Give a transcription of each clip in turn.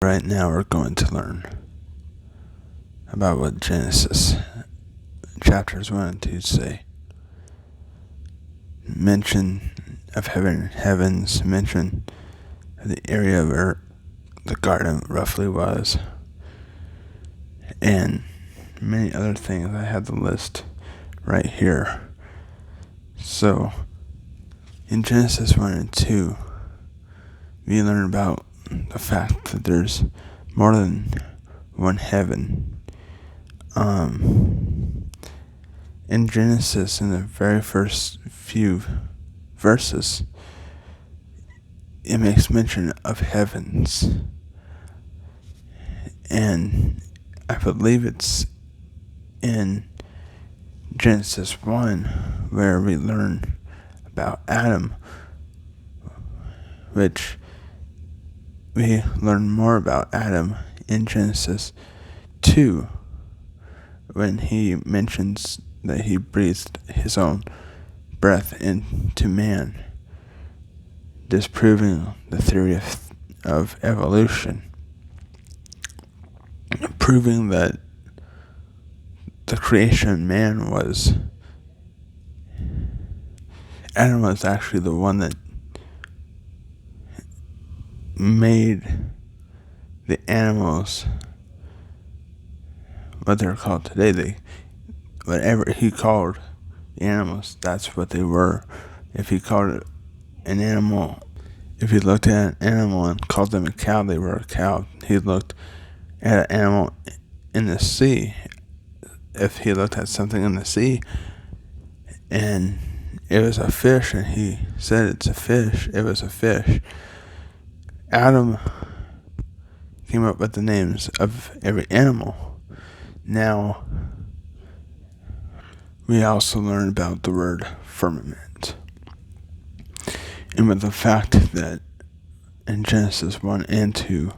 Right now we're going to learn about what Genesis chapters 1 and 2 say. Mention of heavens, mention of the area where the garden roughly was, and many other things. I have the list right here. So, in Genesis 1 and 2, we learn about the fact that there's more than one heaven. In Genesis, in the very first few verses, it makes mention of heavens. And I believe it's in Genesis 1 where we learn about Adam, which we learn more about Adam in Genesis 2 when he mentions that he breathed his own breath into man, disproving the theory of evolution, proving that the creation man was Adam was actually the one that made the animals what they're called today. Whatever he called the animals, that's what they were. If he called it an animal, if he looked at an animal and called them a cow, they were a cow. He looked at an animal in the sea. If he looked at something in the sea and it was a fish and he said it's a fish, it was a fish. Adam came up with the names of every animal. Now, we also learn about the word firmament. And with the fact that in Genesis 1 and 2,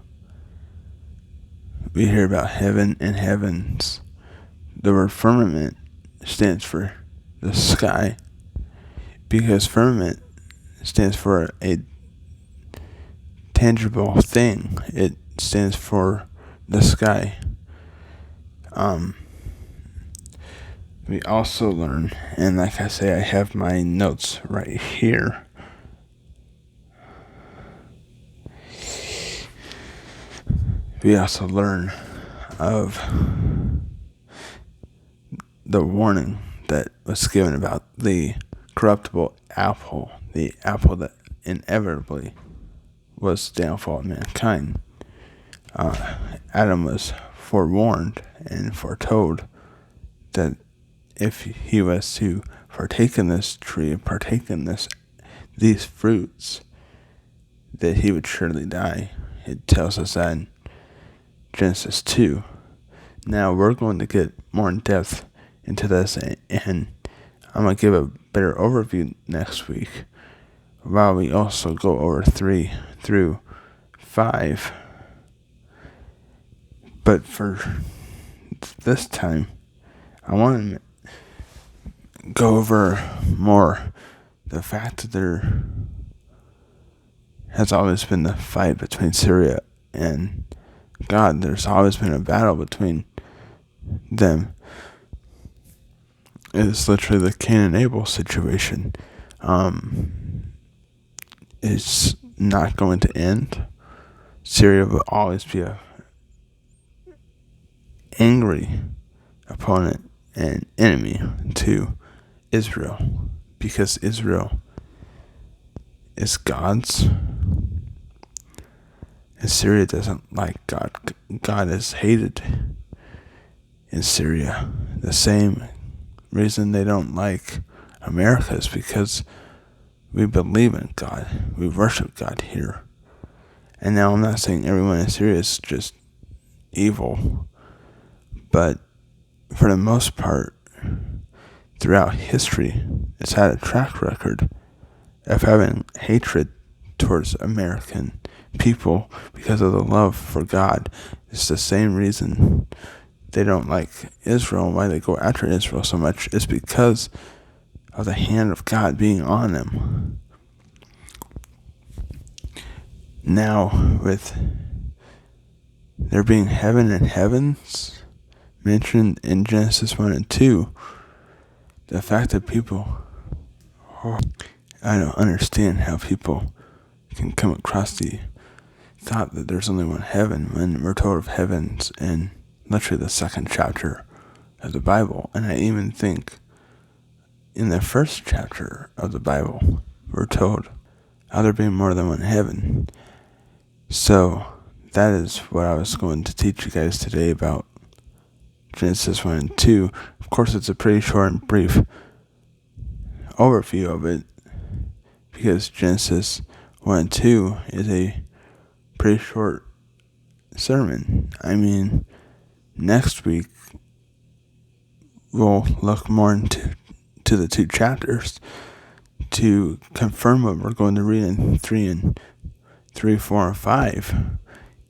we hear about heaven and heavens. The word firmament stands for the sky, because firmament stands for a tangible thing. It stands for the sky. We also learn, and like I say, I have my notes right here. We also learn of the warning that was given about the corruptible apple, the apple that inevitably was the downfall of mankind. Adam was forewarned and foretold that if he was to partake in this tree, partake in these fruits, that he would surely die. It tells us that in Genesis 2. Now we're going to get more in depth into this, and I'm going to give a better overview next week, while we also go over 3 through 5. But for this time, I want to go over more the fact that there has always been the fight between Syria and God. There's always been a battle between them. It's literally the Cain and Abel situation. It's not going to end. Syria will always be a angry opponent and enemy to Israel, because Israel is God's, and Syria doesn't like God. God is hated in Syria. The same reason they don't like America is because we believe in God. We worship God here. And now I'm not saying everyone in Syria is just evil, but for the most part, throughout history, it's had a track record of having hatred towards American people because of the love for God. It's the same reason they don't like Israel and why they go after Israel so much. It's because of the hand of God being on them. Now, with there being heaven and heavens mentioned in Genesis 1 and 2, the fact that people, I don't understand how people can come across the thought that there's only one heaven when we're told of heavens in literally the second chapter of the Bible. And I even think in the first chapter of the Bible, we're told how there being more than one heaven. So that is what I was going to teach you guys today about Genesis 1 and 2. Of course, it's a pretty short and brief overview of it, because Genesis 1 and 2 is a pretty short sermon. I mean, next week we'll look more into the 2 chapters to confirm what we're going to read in 3, 4, and 5,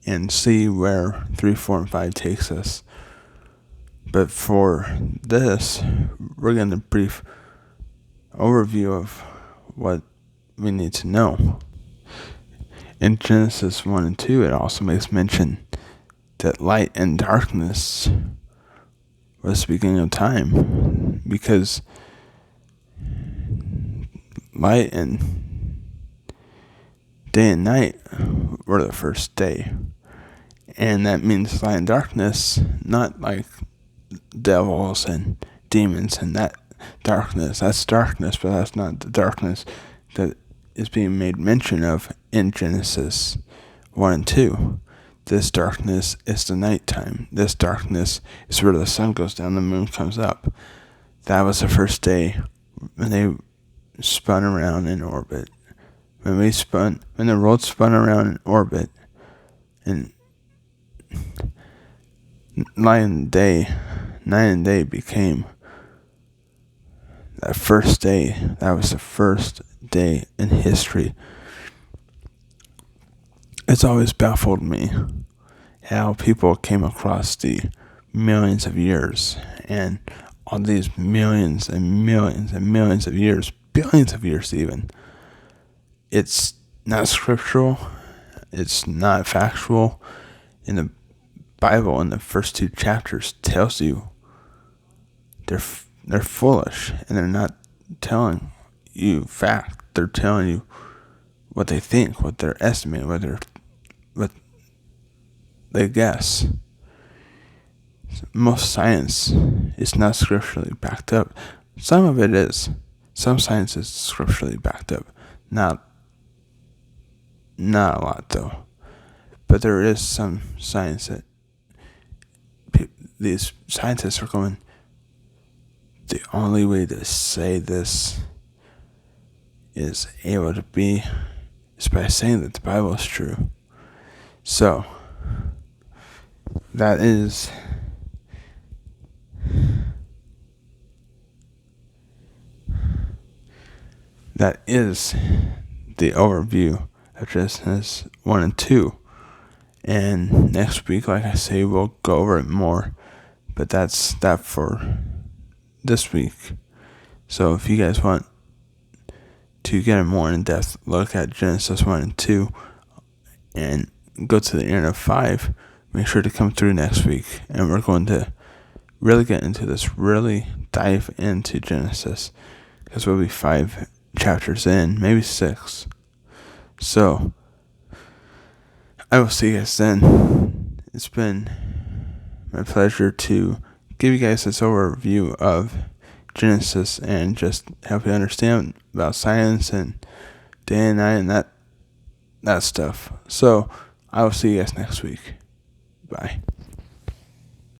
and see where 3, 4, and 5 takes us. But for this, we're getting a brief overview of what we need to know. In Genesis 1 and 2, it also makes mention that light and darkness was the beginning of time, because light and day and night were the first day. And that means light and darkness, not like devils and demons and that darkness. That's darkness, but that's not the darkness that is being made mention of in Genesis 1 and 2. This darkness is the nighttime. This darkness is where the sun goes down, the moon comes up. That was the first day when they spun around in orbit. When the world spun around in orbit, and night and day became that first day. That was the first day in history. It's always baffled me how people came across the millions of years, and all these millions and millions and millions of years, billions of years even. It's not scriptural. It's not factual. In the Bible, in the first 2 chapters, tells you they're foolish, and they're not telling you fact. They're telling you what they think, what they're estimating, what they guess. Most science is not scripturally backed up. Some of it is. Some science is scripturally backed up. Not a lot, though. But there is some science that these scientists are going, the only way to say this is able to be is by saying that the Bible is true. So, that is the overview of Genesis 1 and 2. And next week, like I say, we'll go over it more. But that's that for this week. So if you guys want to get a more in-depth look at Genesis 1 and 2 and go to the end of 5, make sure to come through next week. And we're going to really get into this, really dive into Genesis, because we'll be 5 chapters in, maybe 6. So I will see you guys then. It's been my pleasure to give you guys this overview of Genesis and just help you understand about science and day and night and that stuff. So I will see you guys next week. Bye.